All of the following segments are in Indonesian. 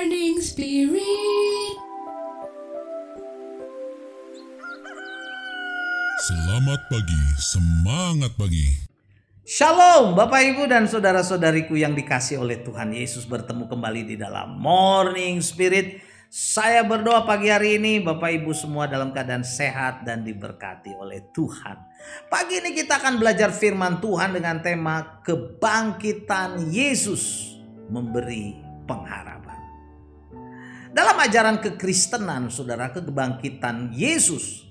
Morning Spirit. Selamat pagi, semangat pagi. Shalom Bapak Ibu dan saudara-saudariku yang dikasih oleh Tuhan Yesus, bertemu kembali di dalam Morning Spirit. Saya berdoa pagi hari ini Bapak Ibu semua dalam keadaan sehat dan diberkati oleh Tuhan. Pagi ini kita akan belajar firman Tuhan dengan tema kebangkitan Yesus memberi pengharapan. Dalam ajaran kekristenan, saudara, kebangkitan Yesus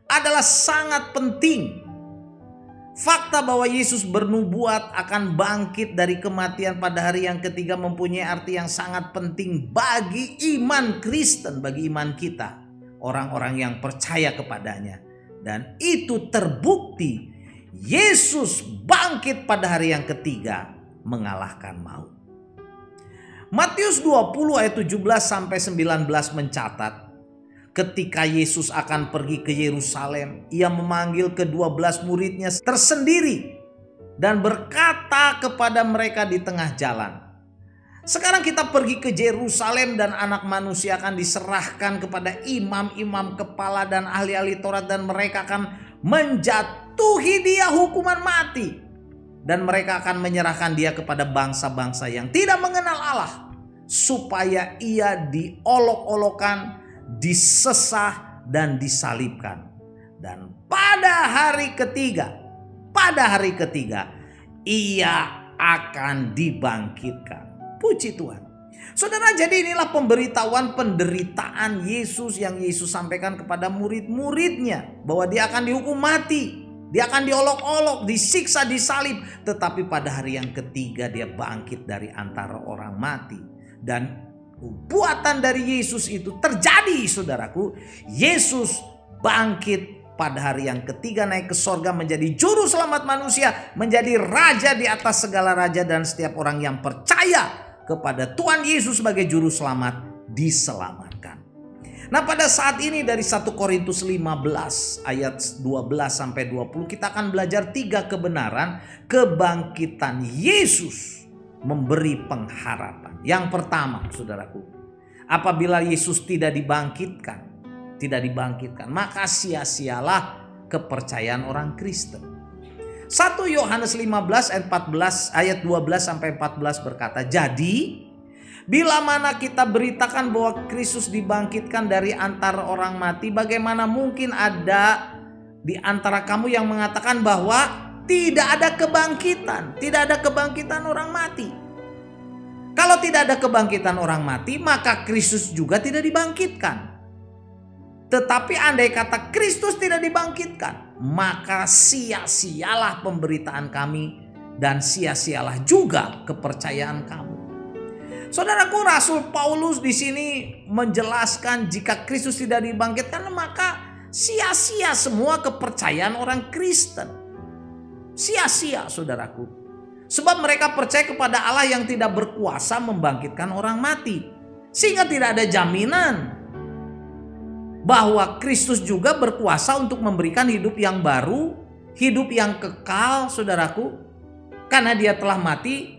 adalah sangat penting. Fakta bahwa Yesus bernubuat akan bangkit dari kematian pada hari yang ketiga mempunyai arti yang sangat penting bagi iman Kristen, bagi iman kita, orang-orang yang percaya kepadanya. Dan itu terbukti Yesus bangkit pada hari yang ketiga mengalahkan maut. Matius 20 ayat 17 sampai 19 mencatat, ketika Yesus akan pergi ke Yerusalem, ia memanggil ke-12 muridnya tersendiri dan berkata kepada mereka di tengah jalan, "Sekarang kita pergi ke Yerusalem dan anak manusia akan diserahkan kepada imam-imam kepala dan ahli-ahli Taurat dan mereka akan menjatuhi dia hukuman mati. Dan mereka akan menyerahkan dia kepada bangsa-bangsa yang tidak mengenal Allah supaya ia diolok-olokan, disesah dan disalibkan. Dan pada hari ketiga ia akan dibangkitkan." Puji Tuhan. Saudara, jadi inilah pemberitahuan penderitaan Yesus yang Yesus sampaikan kepada murid-muridnya, bahwa dia akan dihukum mati, dia akan diolok-olok, disiksa, disalib, tetapi pada hari yang ketiga dia bangkit dari antara orang mati. Dan buatan dari Yesus itu terjadi, saudaraku. Yesus bangkit pada hari yang ketiga, naik ke sorga menjadi juru selamat manusia, menjadi raja di atas segala raja, dan setiap orang yang percaya kepada Tuhan Yesus sebagai juru selamat diselamatkan. Nah, pada saat ini dari 1 Korintus 15 ayat 12 sampai 20 kita akan belajar 3 kebenaran kebangkitan Yesus memberi pengharapan. Yang pertama, saudaraku, apabila Yesus tidak dibangkitkan, maka sia-sialah kepercayaan orang Kristen. 1 Yohanes 15 ayat 12 sampai 14 berkata, "Jadi bila mana kita beritakan bahwa Kristus dibangkitkan dari antara orang mati, bagaimana mungkin ada di antara kamu yang mengatakan bahwa tidak ada kebangkitan orang mati? Kalau tidak ada kebangkitan orang mati, maka Kristus juga tidak dibangkitkan. Tetapi andai kata Kristus tidak dibangkitkan, maka sia-sialah pemberitaan kami dan sia-sialah juga kepercayaan kamu." Saudaraku, Rasul Paulus di sini menjelaskan jika Kristus tidak dibangkitkan, maka sia-sia semua kepercayaan orang Kristen. Sia-sia, saudaraku. Sebab mereka percaya kepada Allah yang tidak berkuasa membangkitkan orang mati. Sehingga tidak ada jaminan bahwa Kristus juga berkuasa untuk memberikan hidup yang baru, hidup yang kekal, saudaraku. Karena dia telah mati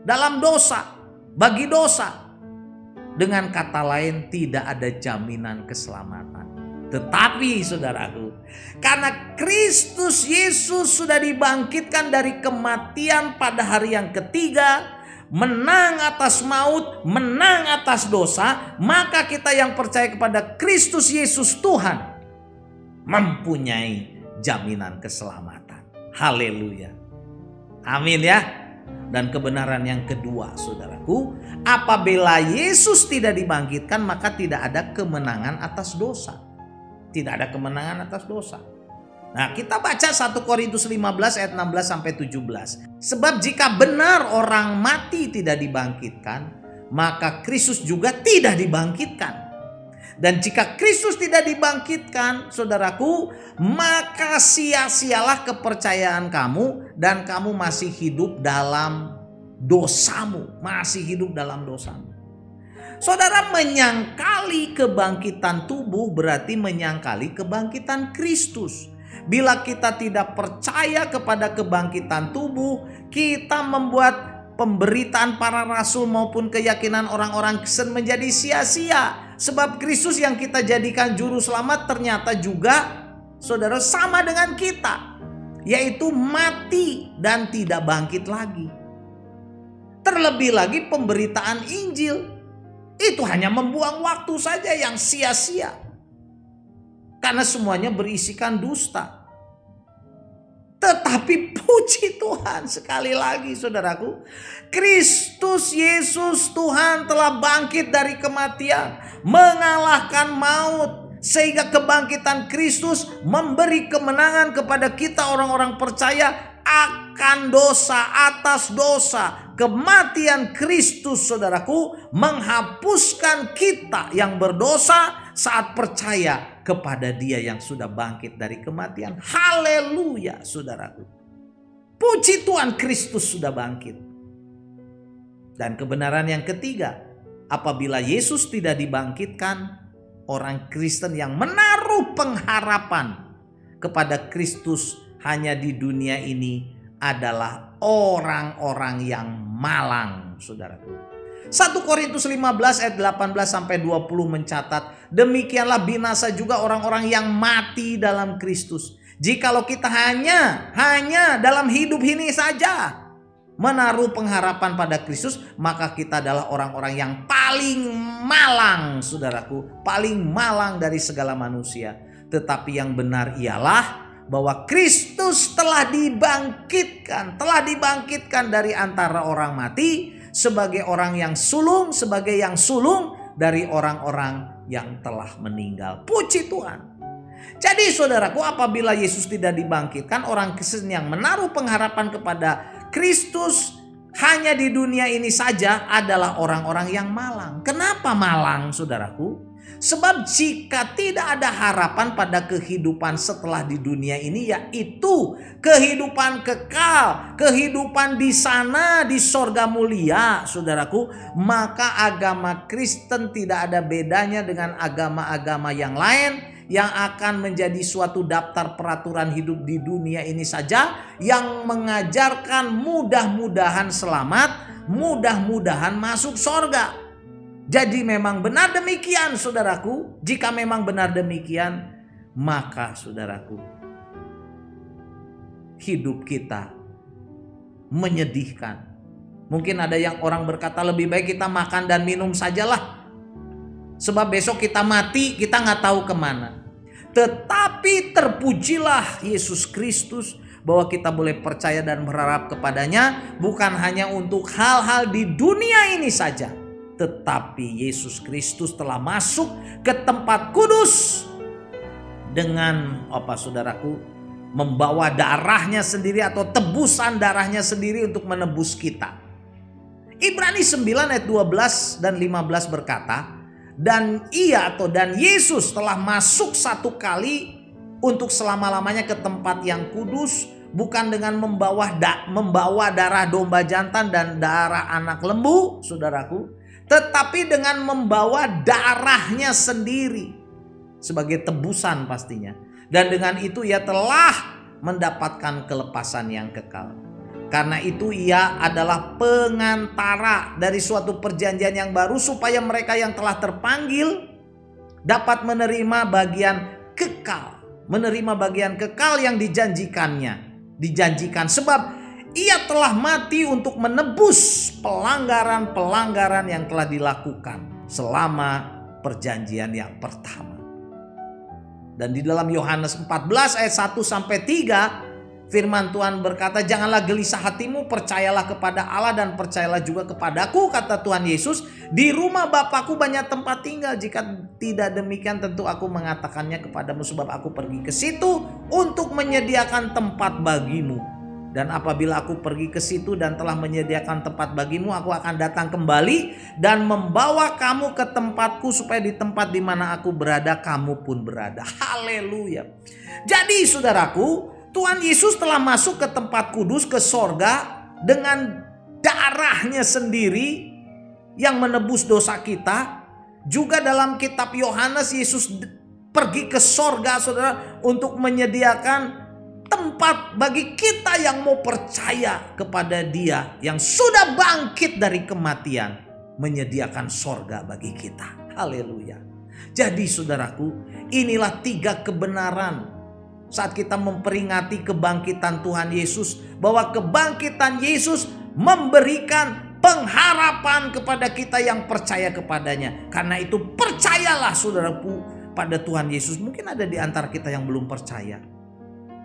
dalam dosa, bagi dosa. Dengan kata lain, tidak ada jaminan keselamatan. Tetapi saudaraku, karena Kristus Yesus sudah dibangkitkan dari kematian pada hari yang ketiga, menang atas maut, menang atas dosa, maka kita yang percaya kepada Kristus Yesus Tuhan mempunyai jaminan keselamatan. Haleluya. Amin ya. Dan kebenaran yang kedua, saudaraku, apabila Yesus tidak dibangkitkan, maka tidak ada kemenangan atas dosa. Tidak ada kemenangan atas dosa. Nah, kita baca 1 Korintus 15 ayat 16 sampai 17. "Sebab jika benar orang mati tidak dibangkitkan, maka Kristus juga tidak dibangkitkan. Dan jika Kristus tidak dibangkitkan, saudaraku, maka sia-sialah kepercayaan kamu dan kamu masih hidup dalam dosamu." Saudara, menyangkali kebangkitan tubuh berarti menyangkali kebangkitan Kristus. Bila kita tidak percaya kepada kebangkitan tubuh, kita membuat pemberitaan para rasul maupun keyakinan orang-orang Kristen menjadi sia-sia. Sebab Kristus yang kita jadikan juru selamat ternyata juga, saudara, sama dengan kita, yaitu mati dan tidak bangkit lagi. Terlebih lagi pemberitaan Injil itu hanya membuang waktu saja yang sia-sia, karena semuanya berisikan dusta. Tetapi puji Tuhan, sekali lagi saudaraku, Kristus Yesus Tuhan telah bangkit dari kematian, mengalahkan maut, sehingga kebangkitan Kristus memberi kemenangan kepada kita orang-orang percaya akan dosa, atas dosa. Kematian Kristus, saudaraku, menghapuskan kita yang berdosa saat percaya kepada Dia yang sudah bangkit dari kematian. Haleluya, saudaraku. Puji Tuhan, Kristus sudah bangkit. Dan kebenaran yang ketiga, apabila Yesus tidak dibangkitkan, orang Kristen yang menaruh pengharapan kepada Kristus hanya di dunia ini adalah orang-orang yang malang, saudaraku. 1 Korintus 15 ayat 18 sampai 20 mencatat, demikianlah binasa juga orang-orang yang mati dalam Kristus. Jikalau kita hanya dalam hidup ini saja menaruh pengharapan pada Kristus, maka kita adalah orang-orang yang paling malang, saudaraku, paling malang dari segala manusia. Tetapi yang benar ialah bahwa Kristus telah dibangkitkan dari antara orang mati sebagai orang yang sulung, sebagai yang sulung dari orang-orang yang telah meninggal. Puji Tuhan. Jadi saudaraku, apabila Yesus tidak dibangkitkan, orang Kristen yang menaruh pengharapan kepada Kristus hanya di dunia ini saja adalah orang-orang yang malang. Kenapa malang, saudaraku? Sebab jika tidak ada harapan pada kehidupan setelah di dunia ini, yaitu kehidupan kekal, kehidupan di sana di sorga mulia, saudaraku, maka agama Kristen tidak ada bedanya dengan agama-agama yang lain yang akan menjadi suatu daftar peraturan hidup di dunia ini saja, yang mengajarkan mudah-mudahan selamat, mudah-mudahan masuk sorga. Jadi memang benar demikian, saudaraku. Jika memang benar demikian, maka saudaraku, hidup kita menyedihkan. Mungkin ada yang orang berkata, lebih baik kita makan dan minum sajalah, sebab besok kita mati, kita nggak tahu kemana. Tetapi terpujilah Yesus Kristus bahwa kita boleh percaya dan berharap kepadanya, bukan hanya untuk hal-hal di dunia ini saja, tetapi Yesus Kristus telah masuk ke tempat kudus dengan apa, saudaraku, membawa darahnya sendiri atau tebusan darahnya sendiri untuk menebus kita. Ibrani 9 ayat 12 dan 15 berkata, dan Yesus telah masuk satu kali untuk selama-lamanya ke tempat yang kudus, bukan dengan membawa darah domba jantan dan darah anak lembu, saudaraku, tetapi dengan membawa darahnya sendiri sebagai tebusan pastinya. Dan dengan itu ia telah mendapatkan kelepasan yang kekal. Karena itu ia adalah pengantara dari suatu perjanjian yang baru, supaya mereka yang telah terpanggil dapat menerima bagian kekal. Menerima bagian kekal yang dijanjikan. Sebab ia telah mati untuk menebus pelanggaran-pelanggaran yang telah dilakukan selama perjanjian yang pertama. Dan di dalam Yohanes 14 ayat 1 sampai 3, firman Tuhan berkata, janganlah gelisah hatimu, percayalah kepada Allah dan percayalah juga kepadaku, kata Tuhan Yesus. Di rumah Bapakku banyak tempat tinggal. Jika tidak demikian, tentu aku mengatakannya kepadamu, sebab aku pergi ke situ untuk menyediakan tempat bagimu. Dan apabila aku pergi ke situ dan telah menyediakan tempat bagimu, aku akan datang kembali dan membawa kamu ke tempatku, supaya di tempat di mana aku berada, kamu pun berada. Haleluya. Jadi saudaraku, Tuhan Yesus telah masuk ke tempat kudus, ke sorga, dengan darahnya sendiri yang menebus dosa kita. Juga dalam kitab Yohanes, Yesus pergi ke sorga, saudara, untuk menyediakan tempat tempat bagi kita yang mau percaya kepada Dia yang sudah bangkit dari kematian, menyediakan sorga bagi kita. Haleluya. Jadi saudaraku, inilah 3 kebenaran saat kita memperingati kebangkitan Tuhan Yesus, bahwa kebangkitan Yesus memberikan pengharapan kepada kita yang percaya kepadanya. Karena itu percayalah saudaraku pada Tuhan Yesus. Mungkin ada di antara kita yang belum percaya.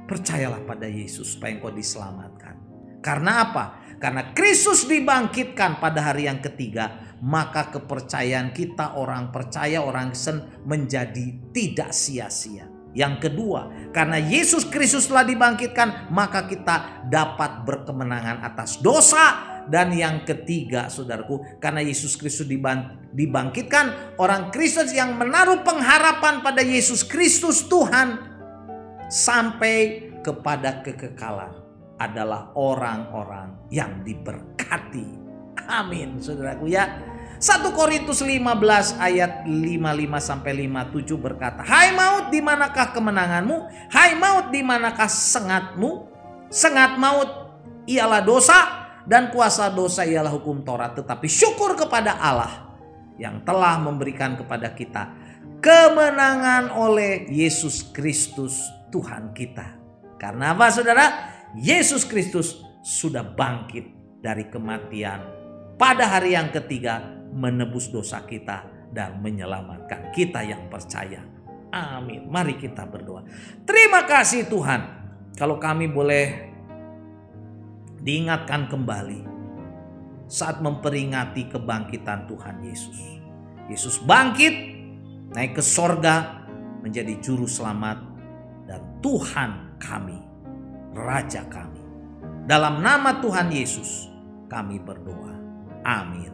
Percayalah pada Yesus supaya engkau diselamatkan. Karena apa? Karena Kristus dibangkitkan pada hari yang ketiga, maka kepercayaan kita orang percaya, orang Kristen menjadi tidak sia-sia. Yang kedua, karena Yesus Kristus telah dibangkitkan, maka kita dapat berkemenangan atas dosa. Dan yang ketiga saudaraku, karena Yesus Kristus dibangkitkan, orang Kristen yang menaruh pengharapan pada Yesus Kristus Tuhan sampai kepada kekekalan adalah orang-orang yang diberkati. Amin saudaraku ya. 1 Korintus 15 ayat 55-57 berkata, "Hai maut, di manakah kemenanganmu? Hai maut, di manakah sengatmu? Sengat maut ialah dosa, dan kuasa dosa ialah hukum Taurat. Tetapi syukur kepada Allah yang telah memberikan kepada kita kemenangan oleh Yesus Kristus Tuhan kita." Karena apa saudara? Yesus Kristus sudah bangkit dari kematian pada hari yang ketiga, menebus dosa kita dan menyelamatkan kita yang percaya. Amin. Mari kita berdoa. Terima kasih Tuhan, kalau kami boleh diingatkan kembali saat memperingati kebangkitan Tuhan Yesus. Yesus bangkit, naik ke sorga, menjadi juru selamat dan Tuhan kami, Raja kami. Dalam nama Tuhan Yesus kami berdoa. Amin.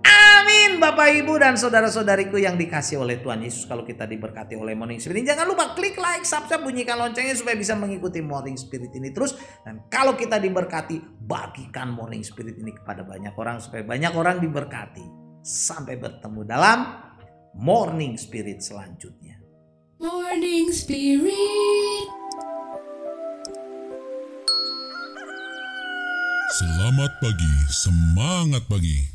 Amin. Bapak, Ibu, dan saudara-saudariku yang dikasih oleh Tuhan Yesus, kalau kita diberkati oleh Morning Spirit, jangan lupa klik like, subscribe, bunyikan loncengnya supaya bisa mengikuti Morning Spirit ini terus. Dan kalau kita diberkati, bagikan Morning Spirit ini kepada banyak orang supaya banyak orang diberkati. Sampai bertemu dalam Morning Spirit selanjutnya. Morning Spirit. Selamat pagi, semangat pagi.